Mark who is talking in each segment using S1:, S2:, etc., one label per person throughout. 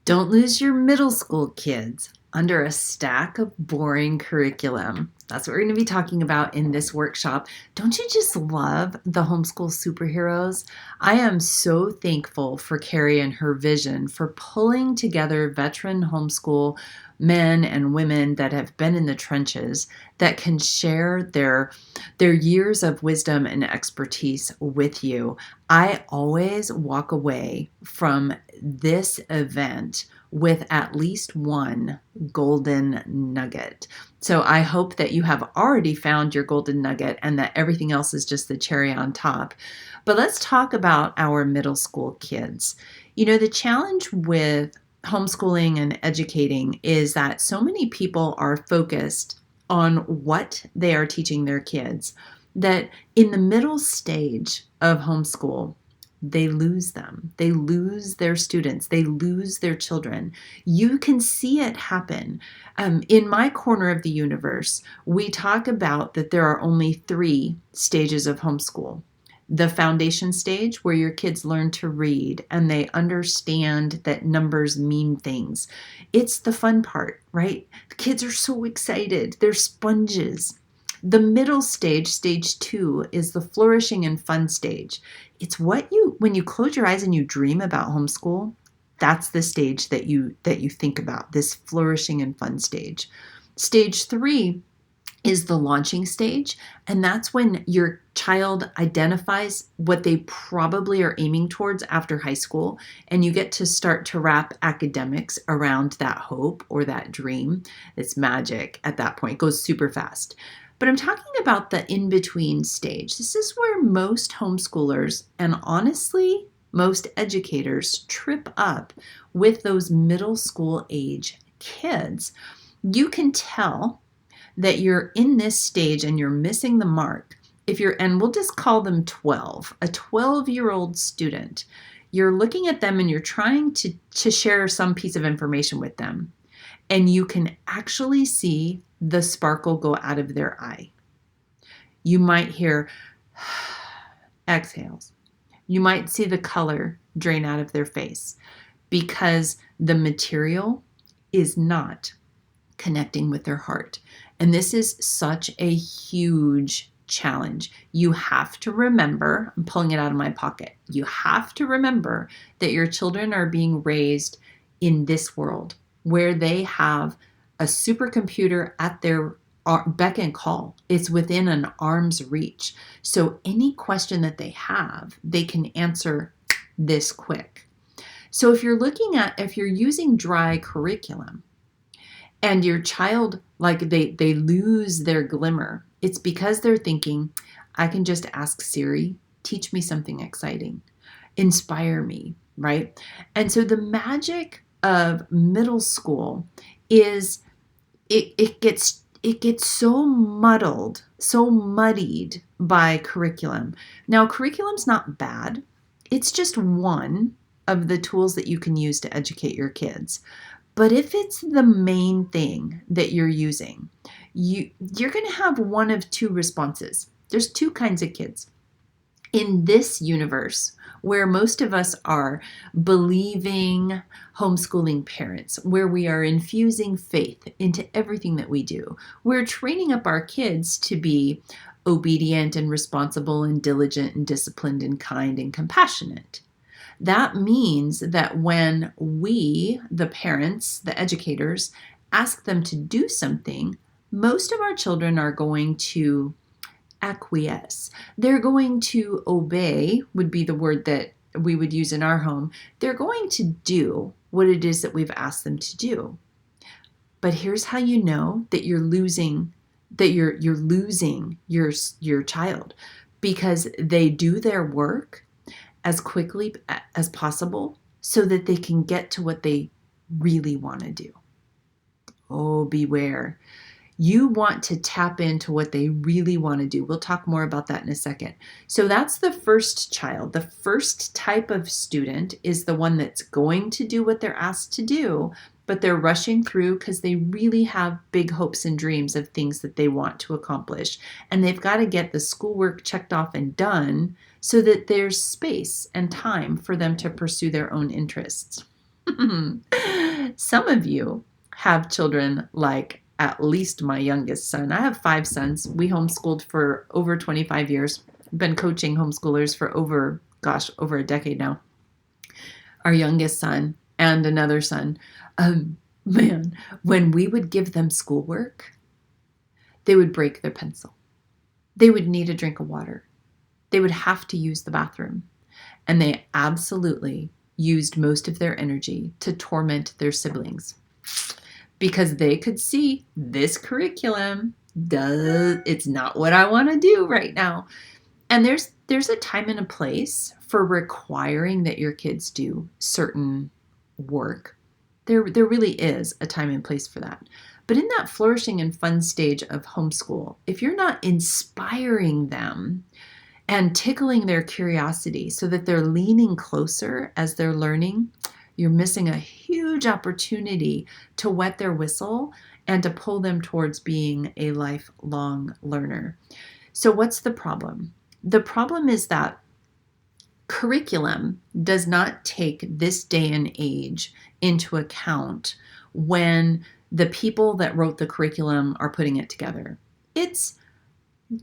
S1: Don't lose your middle school kids under a stack of boring curriculum. That's what we're going to be talking about in this workshop. Don't you just love the homeschool superheroes? I am so thankful for Carrie and her vision for pulling together veteran homeschool men and women that have been in the trenches that can share their years of wisdom and expertise with you. I always walk away from this event with at least one golden nugget. So I hope that you have already found your golden nugget and that everything else is just the cherry on top. But let's talk about our middle school kids. You know, the challenge with homeschooling and educating is that so many people are focused on what they are teaching their kids that in the middle stage of homeschool, they lose them. They lose their students. They lose their children. You can see it happen. In my corner of the universe, we talk about that there are only 3 stages of homeschool. The foundation stage, where your kids learn to read and they understand that numbers mean things. It's the fun part, right? The kids are so excited. They're sponges. The middle stage, stage 2, is the flourishing and fun stage. It's when you close your eyes and you dream about homeschool, that's the stage that you think about, this flourishing and fun stage. Stage 3 is the launching stage, and that's when your child identifies what they probably are aiming towards after high school, and you get to start to wrap academics around that hope or that dream. It's magic at that point. It goes super fast. But I'm talking about the in-between stage. This is where most homeschoolers and honestly, most educators trip up with those middle school age kids. You can tell that you're in this stage and you're missing the mark and we'll just call them 12, a 12-year-old student. You're looking at them and you're trying to share some piece of information with them. And you can actually see the sparkle go out of their eye. You might hear exhales. You might see the color drain out of their face because the material is not connecting with their heart. And this is such a huge challenge. You have to remember, I'm pulling it out of my pocket, you have to remember that your children are being raised in this world where they have a supercomputer at their beck and call. It's within an arm's reach. So any question that they have, they can answer this quick. So if you're using dry curriculum and your child, they lose their glimmer, it's because they're thinking, I can just ask Siri, teach me something exciting, inspire me, right? And so the magic of middle school is it gets so muddled, so muddied by curriculum. Now, curriculum's not bad. It's just one of the tools that you can use to educate your kids. But if it's the main thing that you're using, you're going to have one of 2 responses. There's 2 kinds of kids. In this universe, where most of us are believing homeschooling parents, where we are infusing faith into everything that we do, we're training up our kids to be obedient and responsible and diligent and disciplined and kind and compassionate. That means that when we, the parents, the educators, ask them to do something, most of our children are going to acquiesce. They're going to obey, would be the word that we would use in our home. They're going to do what it is that we've asked them to do. But here's how you know that you're losing your child, because they do their work as quickly as possible so that they can get to what they really want to do. Oh, beware. You want to tap into what they really want to do. We'll talk more about that in a second. So that's the first child. The first type of student is the one that's going to do what they're asked to do, but they're rushing through because they really have big hopes and dreams of things that they want to accomplish. And they've got to get the schoolwork checked off and done so that there's space and time for them to pursue their own interests. Some of you have children like at least my youngest son. I have 5 sons. We homeschooled for over 25 years. Been coaching homeschoolers for over a decade now. Our youngest son and another son. Man, when we would give them schoolwork, they would break their pencil. They would need a drink of water. They would have to use the bathroom. And they absolutely used most of their energy to torment their siblings because they could see this curriculum it's not what I want to do right now. And there's a time and a place for requiring that your kids do certain work. There really is a time and place for that. But in that flourishing and fun stage of homeschool, if you're not inspiring them and tickling their curiosity so that they're leaning closer as they're learning, you're missing a huge opportunity to wet their whistle and to pull them towards being a lifelong learner. So what's the problem? The problem is that curriculum does not take this day and age into account when the people that wrote the curriculum are putting it together. It's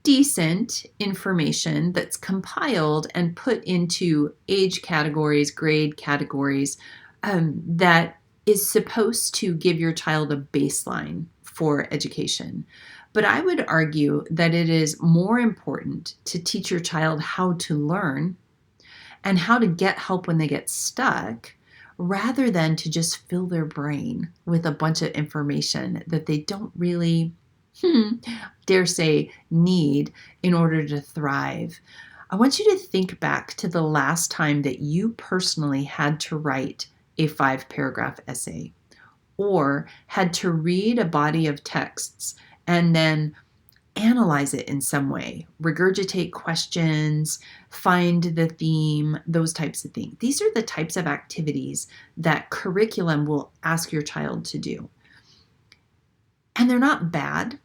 S1: decent information that's compiled and put into age categories, grade categories, that is supposed to give your child a baseline for education. But I would argue that it is more important to teach your child how to learn and how to get help when they get stuck, rather than to just fill their brain with a bunch of information that they don't really dare say need in order to thrive. I want you to think back to the last time that you personally had to write a 5-paragraph essay or had to read a body of texts and then analyze it in some way, regurgitate questions, find the theme, those types of things. These are the types of activities that curriculum will ask your child to do. And they're not bad.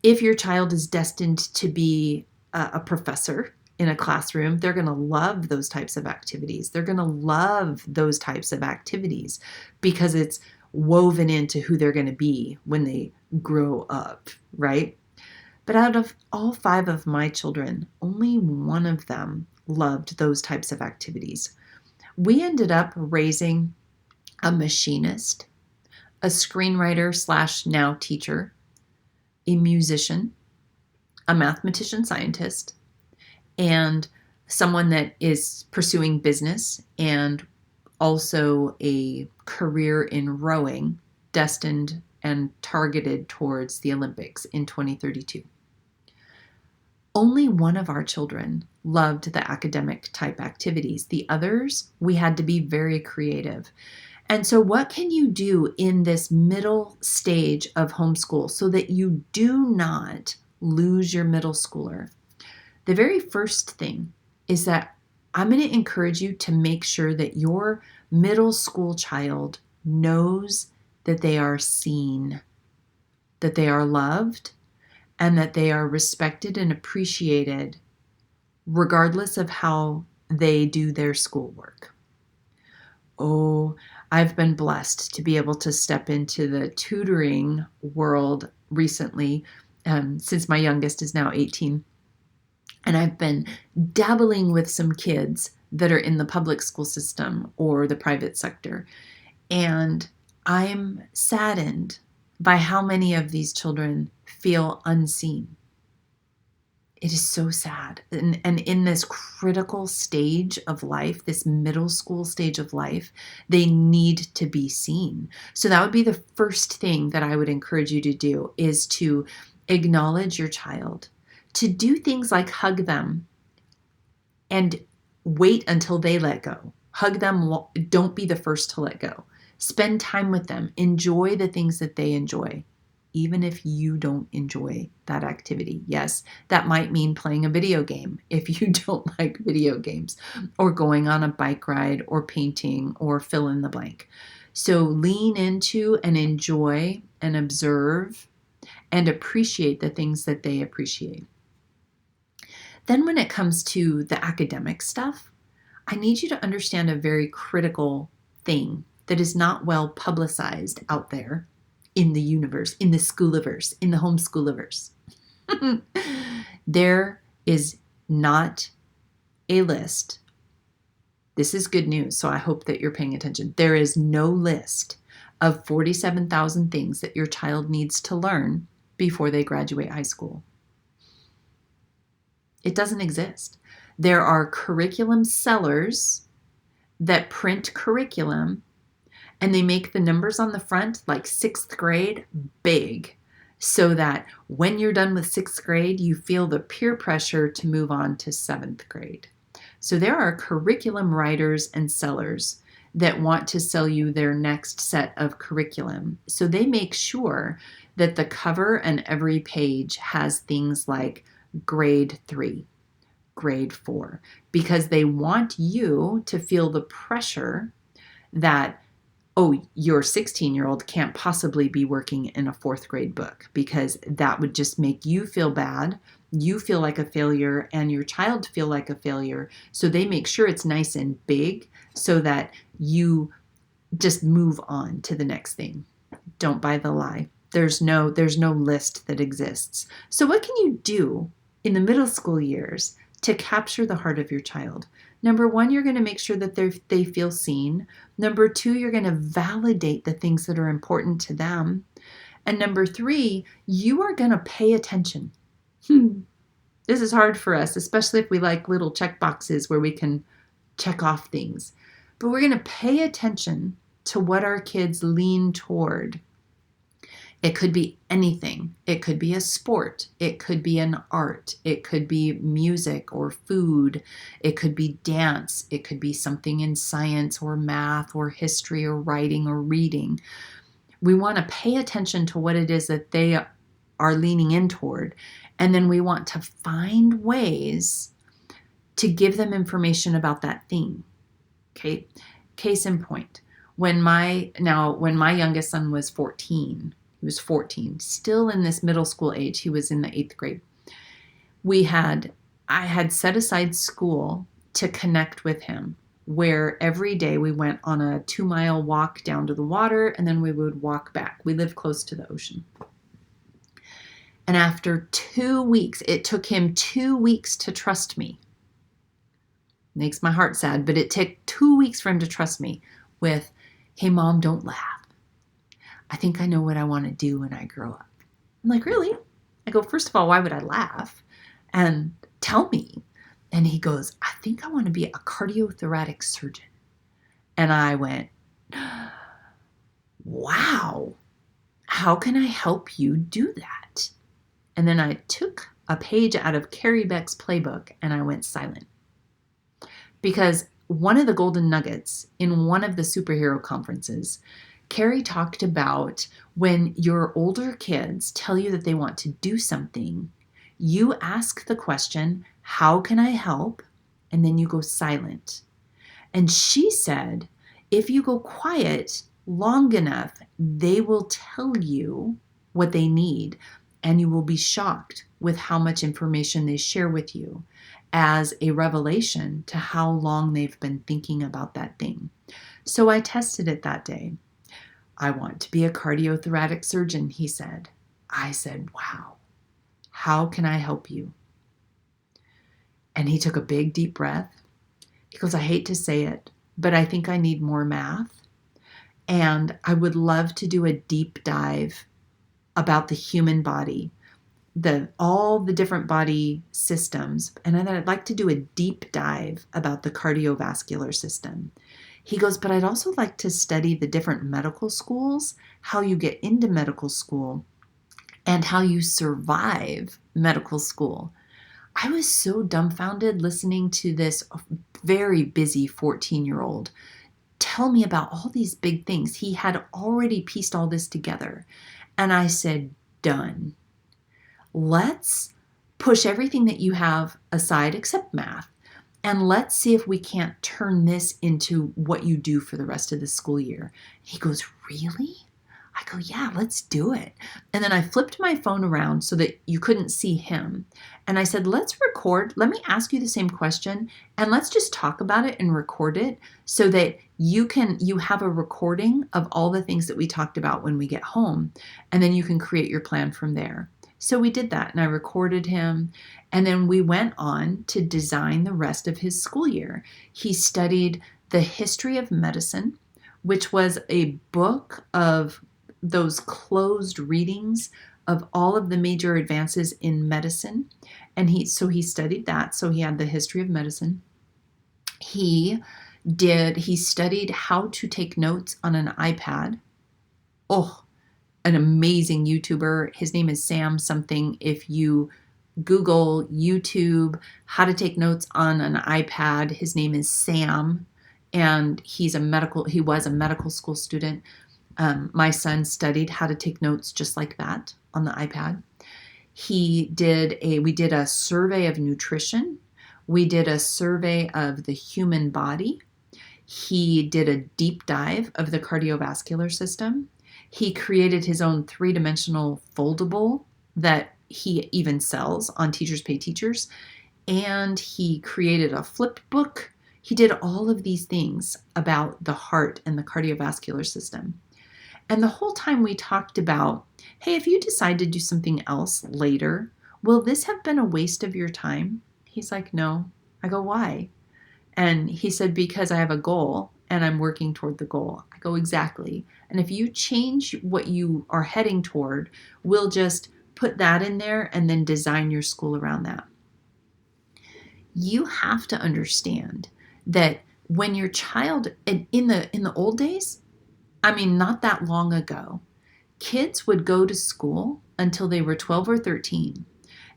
S1: If your child is destined to be a professor in a classroom, they're going to love those types of activities. They're going to love those types of activities because it's woven into who they're going to be when they grow up, right? But out of all 5 of my children, only one of them loved those types of activities. We ended up raising a machinist, a screenwriter / now teacher, a musician, a mathematician scientist, and someone that is pursuing business and also a career in rowing, destined and targeted towards the Olympics in 2032. Only one of our children loved the academic type activities. The others, we had to be very creative. And so what can you do in this middle stage of homeschool so that you do not lose your middle schooler? The very first thing is that I'm going to encourage you to make sure that your middle school child knows that they are seen, that they are loved, and that they are respected and appreciated regardless of how they do their schoolwork. Oh, I've been blessed to be able to step into the tutoring world recently, since my youngest is now 18. And I've been dabbling with some kids that are in the public school system or the private sector. And I'm saddened by how many of these children feel unseen. It is so sad. And in this critical stage of life, this middle school stage of life, they need to be seen. So that would be the first thing that I would encourage you to do, is to acknowledge your child, to do things like hug them and wait until they let go. Hug them. Don't be the first to let go. Spend time with them. Enjoy the things that they enjoy, even if you don't enjoy that activity. Yes, that might mean playing a video game if you don't like video games, or going on a bike ride, or painting, or fill in the blank. So lean into and enjoy and observe and appreciate the things that they appreciate. Then when it comes to the academic stuff, I need you to understand a very critical thing that is not well publicized out there in the universe, in the schooliverse, in the homeschooliverse. There is not a list. This is good news, so I hope that you're paying attention. There is no list of 47,000 things that your child needs to learn before they graduate high school. It doesn't exist. There are curriculum sellers that print curriculum, and they make the numbers on the front, like 6th grade, big, so that when you're done with 6th grade, you feel the peer pressure to move on to 7th grade. So there are curriculum writers and sellers that want to sell you their next set of curriculum. So they make sure that the cover and every page has things like grade 3, grade 4, because they want you to feel the pressure that, oh, your 16-year-old can't possibly be working in a 4th grade book, because that would just make you feel bad. You feel like a failure and your child feel like a failure. So they make sure it's nice and big so that you just move on to the next thing. Don't buy the lie. There's no list that exists. So what can you do in the middle school years to capture the heart of your child? Number 1, you're going to make sure that they feel seen. Number 2, you're going to validate the things that are important to them. And number 3, you are going to pay attention. This is hard for us, especially if we like little check boxes where we can check off things. But we're going to pay attention to what our kids lean toward. It could be anything. It could be a sport. It could be an art. It could be music or food. It could be dance. It could be something in science or math or history or writing or reading. We want to pay attention to what it is that they are leaning in toward. And then we want to find ways to give them information about that thing. Okay. Case in point, when my youngest son was 14, he was 14, still in this middle school age. He was in the 8th grade. I had set aside school to connect with him, where every day we went on a 2-mile walk down to the water, and then we would walk back. We live close to the ocean. And after 2 weeks, it took him 2 weeks to trust me. Makes my heart sad, but it took 2 weeks for him to trust me with, hey, Mom, don't laugh. I think I know what I want to do when I grow up. I'm like, really? I go, first of all, why would I laugh? And tell me. And he goes, I think I want to be a cardiothoracic surgeon. And I went, wow, how can I help you do that? And then I took a page out of Carrie Beck's playbook and I went silent. Because one of the golden nuggets in one of the superhero conferences, Carrie talked about when your older kids tell you that they want to do something, you ask the question, how can I help? And then you go silent. And she said, if you go quiet long enough, they will tell you what they need. And you will be shocked with how much information they share with you as a revelation to how long they've been thinking about that thing. So I tested it that day. I want to be a cardiothoracic surgeon, he said. I said, wow, how can I help you? And he took a big, deep breath. He goes, I hate to say it, but I think I need more math. And I would love to do a deep dive about the human body, all the different body systems. And then I'd like to do a deep dive about the cardiovascular system. He goes, but I'd also like to study the different medical schools, how you get into medical school, and how you survive medical school. I was so dumbfounded listening to this very busy 14-year-old tell me about all these big things. He had already pieced all this together. And I said, done. Let's push everything that you have aside except math. And let's see if we can't turn this into what you do for the rest of the school year. He goes, really? I go, yeah, let's do it. And then I flipped my phone around so that you couldn't see him. And I said, let's record. Let me ask you the same question and let's just talk about it and record it so that you have a recording of all the things that we talked about when we get home. And then you can create your plan from there. So we did that and I recorded him. And then we went on to design the rest of his school year. He studied the history of medicine, which was a book of those closed readings of all of the major advances in medicine. And he studied that. So he had the history of medicine. He studied how to take notes on an iPad. Oh, an amazing YouTuber. His name is Sam something. If you Google YouTube, how to take notes on an iPad, his name is Sam. And he was a medical school student. My son studied how to take notes just like that on the iPad. We did a survey of nutrition. We did a survey of the human body. He did a deep dive of the cardiovascular system. He created his own 3-dimensional foldable that he even sells on Teachers Pay Teachers. And he created a flip book. He did all of these things about the heart and the cardiovascular system. And the whole time we talked about, hey, if you decide to do something else later, will this have been a waste of your time? He's like, no. I go, why? And he said, because I have a goal and I'm working toward the goal. I go, exactly. And if you change what you are heading toward, we'll just put that in there and then design your school around that. You have to understand that when your child, in the old days, I mean, not that long ago, kids would go to school until they were 12 or 13.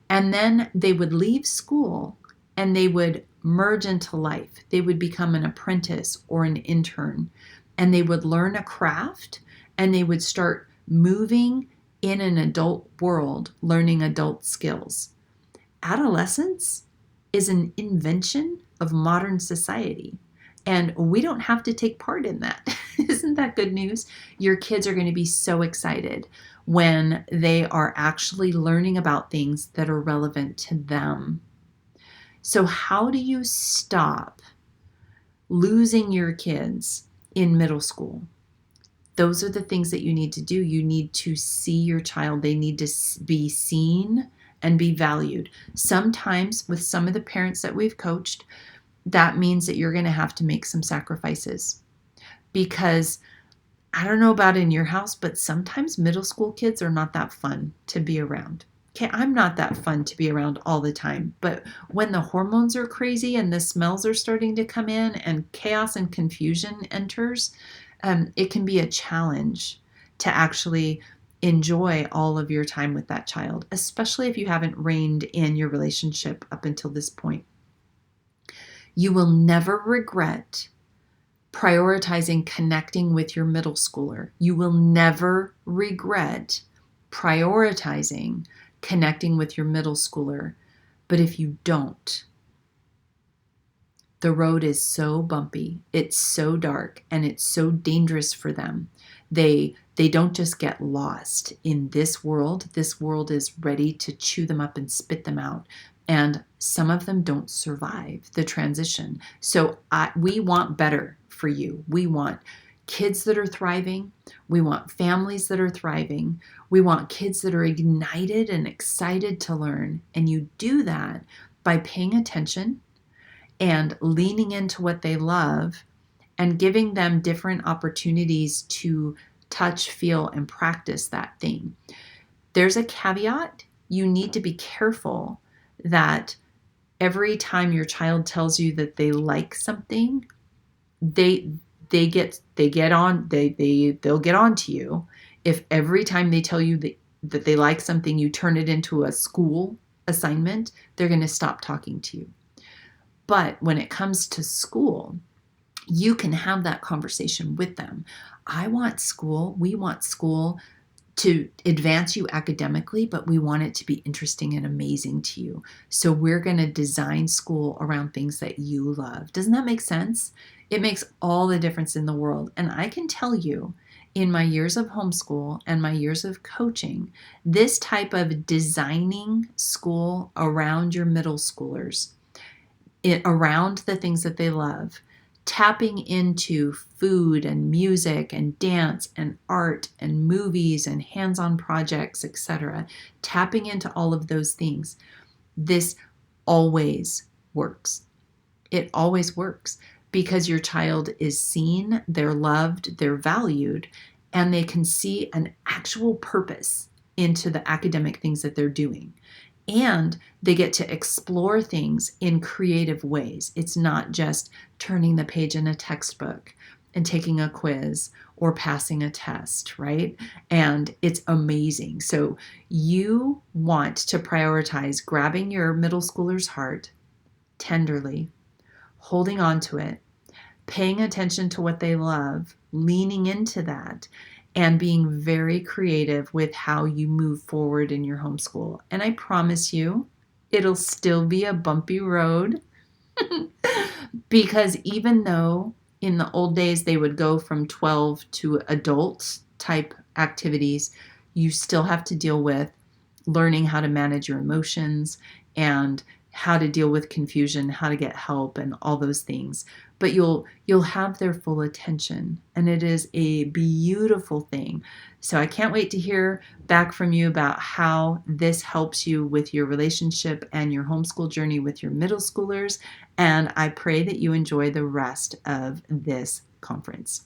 S1: And then they would leave school and they would merge into life. They would become an apprentice or an intern. And they would learn a craft and they would start moving in an adult world, learning adult skills. Adolescence is an invention of modern society. And we don't have to take part in that. Isn't that good news? Your kids are going to be so excited when they are actually learning about things that are relevant to them. So how do you stop losing your kids in middle school? Those are the things that you need to do. You need to see your child. They need to be seen and be valued. Sometimes with some of the parents that we've coached, that means that you're going to have to make some sacrifices, because I don't know about in your house, but sometimes middle school kids are not that fun to be around. Okay, I'm not that fun to be around all the time, but when the hormones are crazy and the smells are starting to come in and chaos and confusion enters, it can be a challenge to actually enjoy all of your time with that child, especially if you haven't reined in your relationship up until this point. You will never regret prioritizing connecting with your middle schooler. You will never regret prioritizing connecting with your middle schooler. But if you don't, the road is so bumpy, it's so dark, and it's so dangerous for them. They don't just get lost in this world. This world is ready to chew them up and spit them out. And some of them don't survive the transition. So we want better for you. We want kids that are thriving. We want families that are thriving. We want kids that are ignited and excited to learn. And you do that by paying attention and leaning into what they love and giving them different opportunities to touch, feel, and practice that thing. There's a caveat. You need to be careful that every time your child tells you that they like something, they'll get on to you. If every time they tell you that they like something, you turn it into a school assignment, they're going to stop talking to you. But when it comes to school, you can have that conversation with them. We want school to advance you academically, but we want it to be interesting and amazing to you. So we're going to design school around things that you love. Doesn't that make sense? It makes all the difference in the world. And I can tell you, in my years of homeschool and my years of coaching, this type of designing school around your middle schoolers, around the things that they love, tapping into food and music and dance and art and movies and hands-on projects, etc., tapping into all of those things, this always works. It always works because your child is seen, they're loved, they're valued, and they can see an actual purpose into the academic things that they're doing. And they get to explore things in creative ways. It's not just turning the page in a textbook and taking a quiz or passing a test, right? And it's amazing. So you want to prioritize grabbing your middle schooler's heart tenderly, holding on to it, paying attention to what they love, leaning into that, and being very creative with how you move forward in your homeschool. And I promise you, it'll still be a bumpy road because even though in the old days they would go from 12 to adult type activities, you still have to deal with learning how to manage your emotions and how to deal with confusion, how to get help, and all those things. But you'll have their full attention, and it is a beautiful thing. So I can't wait to hear back from you about how this helps you with your relationship and your homeschool journey with your middle schoolers. And I pray that you enjoy the rest of this conference.